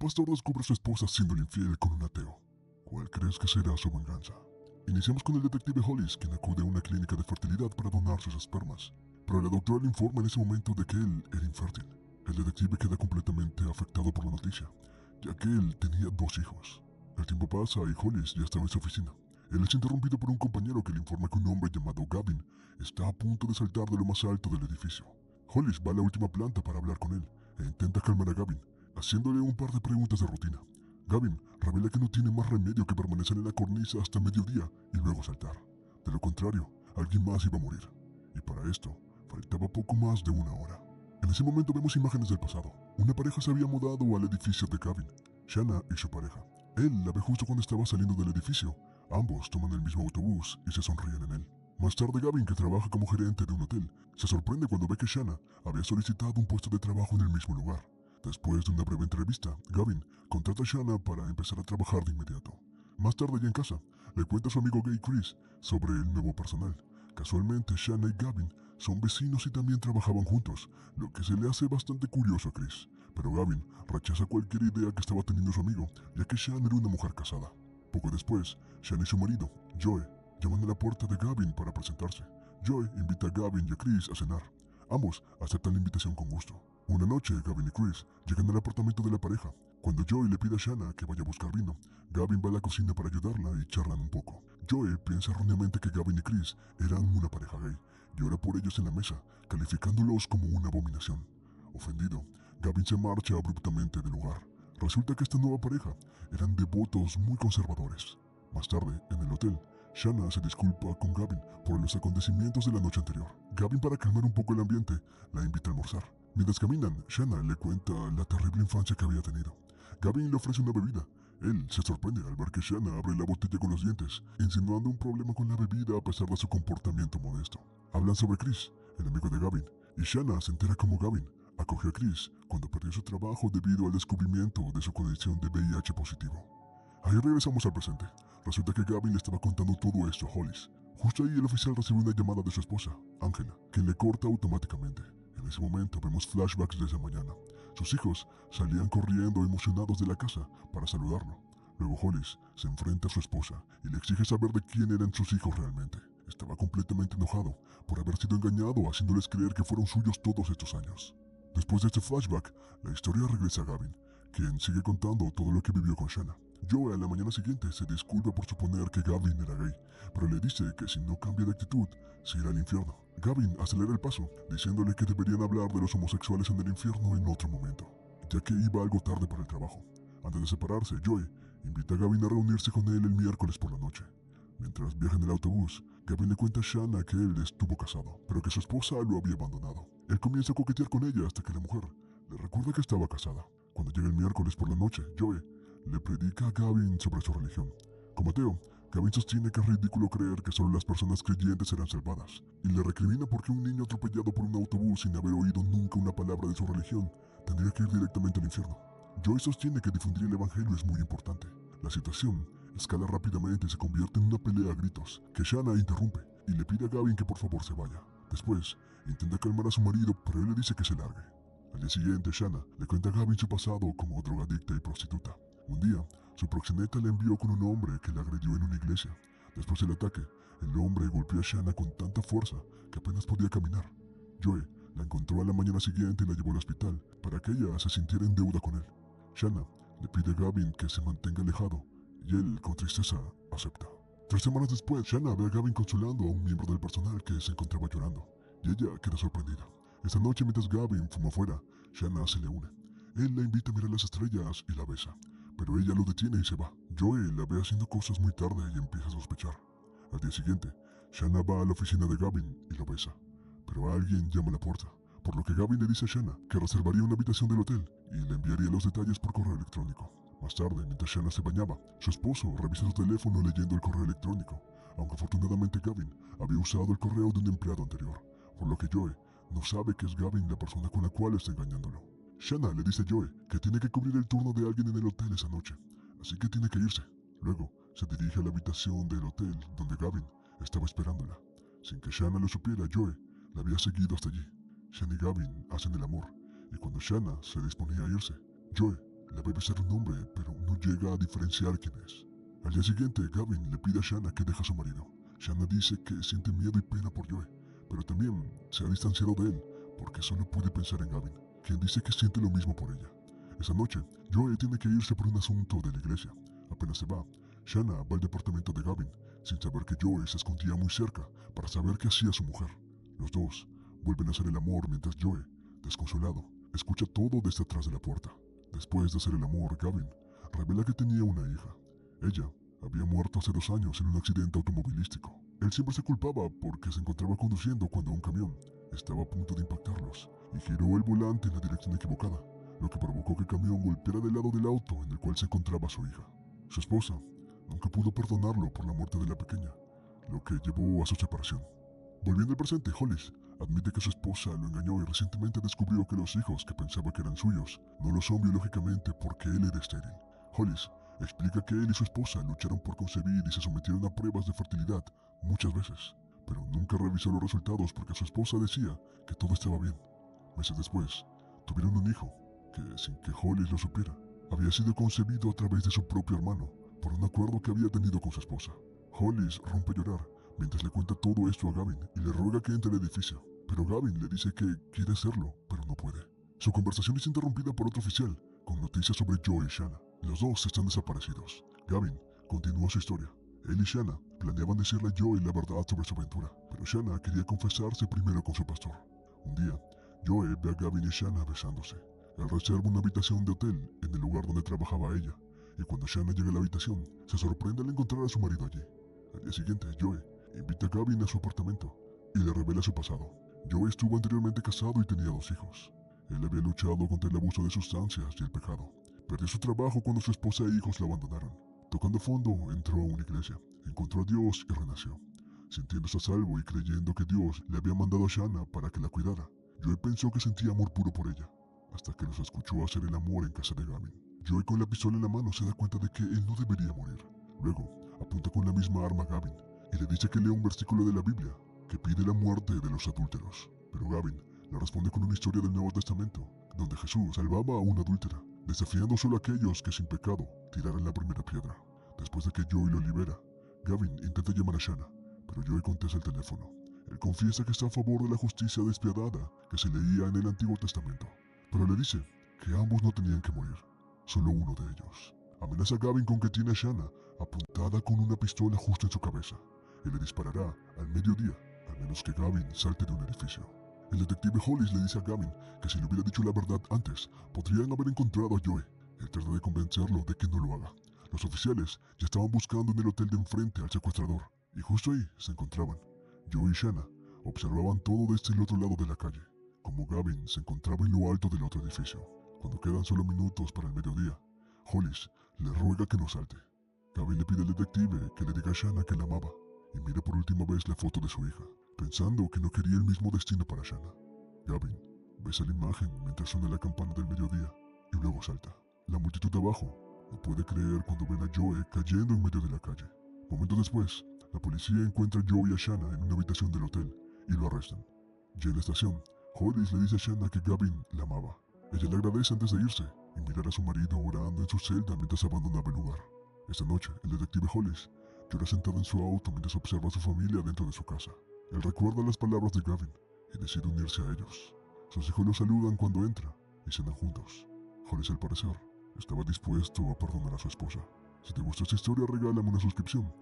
pastor descubre a su esposa siendo infiel con un ateo. ¿Cuál crees que será su venganza? Iniciamos con el detective Hollis, quien acude a una clínica de fertilidad para donar sus espermas, pero la doctora le informa en ese momento de que él era infértil. El detective queda completamente afectado por la noticia, ya que él tenía 2 hijos. El tiempo pasa y Hollis ya estaba en su oficina. Él es interrumpido por un compañero que le informa que un hombre llamado Gavin está a punto de saltar de lo más alto del edificio. Hollis va a la última planta para hablar con él e intenta calmar a Gavin, haciéndole un par de preguntas de rutina. Gavin revela que no tiene más remedio que permanecer en la cornisa hasta mediodía y luego saltar. De lo contrario, alguien más iba a morir. Y para esto, faltaba poco más de 1 hora. En ese momento vemos imágenes del pasado. Una pareja se había mudado al edificio de Gavin, Shanna y su pareja. Él la ve justo cuando estaba saliendo del edificio. Ambos toman el mismo autobús y se sonríen en él. Más tarde, Gavin, que trabaja como gerente de un hotel, se sorprende cuando ve que Shanna había solicitado un puesto de trabajo en el mismo lugar. Después de una breve entrevista, Gavin contrata a Shanna para empezar a trabajar de inmediato. Más tarde, ya en casa, le cuenta a su amigo gay Chris sobre el nuevo personal. Casualmente, Shanna y Gavin son vecinos y también trabajaban juntos, lo que se le hace bastante curioso a Chris. Pero Gavin rechaza cualquier idea que estaba teniendo su amigo, ya que Shanna era una mujer casada. Poco después, Shanna y su marido, Joe, llaman a la puerta de Gavin para presentarse. Joe invita a Gavin y a Chris a cenar. Ambos aceptan la invitación con gusto. Una noche, Gavin y Chris llegan al apartamento de la pareja. Cuando Joe le pide a Shanna que vaya a buscar vino, Gavin va a la cocina para ayudarla y charlan un poco. Joe piensa erróneamente que Gavin y Chris eran una pareja gay y ora por ellos en la mesa, calificándolos como una abominación. Ofendido, Gavin se marcha abruptamente del lugar. Resulta que esta nueva pareja eran devotos muy conservadores. Más tarde, en el hotel, Shanna se disculpa con Gavin por los acontecimientos de la noche anterior. Gavin, para calmar un poco el ambiente, la invita a almorzar. Mientras caminan, Shanna le cuenta la terrible infancia que había tenido. Gavin le ofrece una bebida. Él se sorprende al ver que Shanna abre la botella con los dientes, insinuando un problema con la bebida a pesar de su comportamiento modesto. Hablan sobre Chris, el amigo de Gavin, y Shanna se entera cómo Gavin acogió a Chris cuando perdió su trabajo debido al descubrimiento de su condición de VIH positivo. Ahí regresamos al presente. Resulta que Gavin le estaba contando todo esto a Hollis. Justo ahí el oficial recibe una llamada de su esposa, Angela, quien le corta automáticamente. En ese momento vemos flashbacks de esa mañana. Sus hijos salían corriendo emocionados de la casa para saludarlo. Luego Hollis se enfrenta a su esposa y le exige saber de quién eran sus hijos realmente. Estaba completamente enojado por haber sido engañado, haciéndoles creer que fueron suyos todos estos años. Después de este flashback, la historia regresa a Gavin, quien sigue contando todo lo que vivió con Shanna. Joe a la mañana siguiente se disculpa por suponer que Gavin era gay, pero le dice que si no cambia de actitud, se irá al infierno. Gavin acelera el paso, diciéndole que deberían hablar de los homosexuales en el infierno en otro momento, ya que iba algo tarde para el trabajo. Antes de separarse, Joe invita a Gavin a reunirse con él el miércoles por la noche. Mientras viaja en el autobús, Gavin le cuenta a Shanna que él estuvo casado, pero que su esposa lo había abandonado. Él comienza a coquetear con ella hasta que la mujer le recuerda que estaba casada. Cuando llega el miércoles por la noche, Joe le predica a Gavin sobre su religión. Como ateo, Gavin sostiene que es ridículo creer que solo las personas creyentes serán salvadas, y le recrimina porque un niño atropellado por un autobús sin haber oído nunca una palabra de su religión tendría que ir directamente al infierno. Joe sostiene que difundir el evangelio es muy importante. La situación escala rápidamente y se convierte en una pelea a gritos, que Shanna interrumpe y le pide a Gavin que por favor se vaya. Después, intenta calmar a su marido, pero él le dice que se largue. Al día siguiente, Shanna le cuenta a Gavin su pasado como drogadicta y prostituta. Un día, su proxeneta le envió con un hombre que la agredió en una iglesia. Después del ataque, el hombre golpeó a Shanna con tanta fuerza que apenas podía caminar. Joe la encontró a la mañana siguiente y la llevó al hospital para que ella se sintiera en deuda con él. Shanna le pide a Gavin que se mantenga alejado y él, con tristeza, acepta. 3 semanas después, Shanna ve a Gavin consolando a un miembro del personal que se encontraba llorando, y ella queda sorprendida. Esa noche, mientras Gavin fuma afuera, Shanna se le une. Él la invita a mirar las estrellas y la besa, pero ella lo detiene y se va. Joe la ve haciendo cosas muy tarde y empieza a sospechar. Al día siguiente, Shanna va a la oficina de Gavin y lo besa, pero alguien llama a la puerta, por lo que Gavin le dice a Shanna que reservaría una habitación del hotel y le enviaría los detalles por correo electrónico. Más tarde, mientras Shanna se bañaba, su esposo revisa su teléfono leyendo el correo electrónico, aunque afortunadamente Gavin había usado el correo de un empleado anterior, por lo que Joe no sabe que es Gavin la persona con la cual está engañándolo. Shanna le dice a Joe que tiene que cubrir el turno de alguien en el hotel esa noche, así que tiene que irse. Luego, se dirige a la habitación del hotel donde Gavin estaba esperándola. Sin que Shanna lo supiera, Joe la había seguido hasta allí. Shanna y Gavin hacen el amor, y cuando Shanna se disponía a irse, Joe Le ve besar un hombre, pero no llega a diferenciar quién es. Al día siguiente, Gavin le pide a Shanna que deje a su marido. Shanna dice que siente miedo y pena por Joe, pero también se ha distanciado de él porque solo puede pensar en Gavin, quien dice que siente lo mismo por ella. Esa noche, Joe tiene que irse por un asunto de la iglesia. Apenas se va, Shanna va al departamento de Gavin, sin saber que Joe se escondía muy cerca para saber qué hacía su mujer. Los dos vuelven a hacer el amor mientras Joe, desconsolado, escucha todo desde atrás de la puerta. Después de hacer el amor, Gavin revela que tenía una hija. Ella había muerto hace 2 años en un accidente automovilístico. Él siempre se culpaba porque se encontraba conduciendo cuando un camión estaba a punto de impactarlos y giró el volante en la dirección equivocada, lo que provocó que el camión golpeara del lado del auto en el cual se encontraba su hija. Su esposa nunca pudo perdonarlo por la muerte de la pequeña, lo que llevó a su separación. Volviendo al presente, Hollis admite que su esposa lo engañó y recientemente descubrió que los hijos que pensaba que eran suyos no lo son biológicamente porque él era estéril. Hollis explica que él y su esposa lucharon por concebir y se sometieron a pruebas de fertilidad muchas veces, pero nunca revisó los resultados porque su esposa decía que todo estaba bien. Meses después, tuvieron un hijo que, sin que Hollis lo supiera, había sido concebido a través de su propio hermano por un acuerdo que había tenido con su esposa. Hollis rompe a llorar mientras le cuenta todo esto a Gavin y le ruega que entre al edificio, pero Gavin le dice que quiere hacerlo, pero no puede. Su conversación es interrumpida por otro oficial, con noticias sobre Joe y Shanna. Los dos están desaparecidos. Gavin continúa su historia. Él y Shanna planeaban decirle a Joe la verdad sobre su aventura, pero Shanna quería confesarse primero con su pastor. Un día, Joe ve a Gavin y Shanna besándose. Él reserva una habitación de hotel en el lugar donde trabajaba ella, y cuando Shanna llega a la habitación, se sorprende al encontrar a su marido allí. Al día siguiente, Joe invita a Gavin a su apartamento y le revela su pasado. Joe estuvo anteriormente casado y tenía 2 hijos. Él había luchado contra el abuso de sustancias y el pecado. Perdió su trabajo cuando su esposa e hijos lo abandonaron. Tocando fondo, entró a una iglesia, encontró a Dios y renació. Sintiéndose a salvo y creyendo que Dios le había mandado a Shanna para que la cuidara, Joe pensó que sentía amor puro por ella, hasta que los escuchó hacer el amor en casa de Gavin. Joe, con la pistola en la mano, se da cuenta de que él no debería morir. Luego, apunta con la misma arma a Gavin y le dice que lea un versículo de la Biblia que pide la muerte de los adúlteros. Pero Gavin le responde con una historia del Nuevo Testamento, donde Jesús salvaba a una adúltera, desafiando solo a aquellos que sin pecado tiraran la primera piedra. Después de que Joey lo libera, Gavin intenta llamar a Shanna, pero Joey contesta el teléfono. Él confiesa que está a favor de la justicia despiadada que se leía en el Antiguo Testamento, pero le dice que ambos no tenían que morir, solo uno de ellos. Amenaza a Gavin con que tiene a Shanna apuntada con una pistola justo en su cabeza y le disparará al mediodía, al menos que Gavin salte de un edificio. El detective Hollis le dice a Gavin que si le hubiera dicho la verdad antes, podrían haber encontrado a Joe. Él trata de convencerlo de que no lo haga. Los oficiales ya estaban buscando en el hotel de enfrente al secuestrador, y justo ahí se encontraban. Joe y Shanna observaban todo desde el otro lado de la calle, como Gavin se encontraba en lo alto del otro edificio. Cuando quedan solo minutos para el mediodía, Hollis le ruega que no salte. Gavin le pide al detective que le diga a Shanna que la amaba, y mira por última vez la foto de su hija, pensando que no quería el mismo destino para Shanna. Gavin besa la imagen mientras suena la campana del mediodía y luego salta. La multitud de abajo no puede creer cuando ven a Joe cayendo en medio de la calle. Momentos después, la policía encuentra a Joe y a Shanna en una habitación del hotel y lo arrestan. Ya en la estación, Hollis le dice a Shanna que Gavin la amaba. Ella le agradece antes de irse y mirar a su marido orando en su celda mientras abandonaba el lugar. Esta noche, el detective Hollis llora sentado en su auto mientras observa a su familia dentro de su casa. Él recuerda las palabras de Gavin y decide unirse a ellos. Sus hijos lo saludan cuando entra y cenan juntos. Hollis, al parecer, estaba dispuesto a perdonar a su esposa. Si te gustó esta historia, regálame una suscripción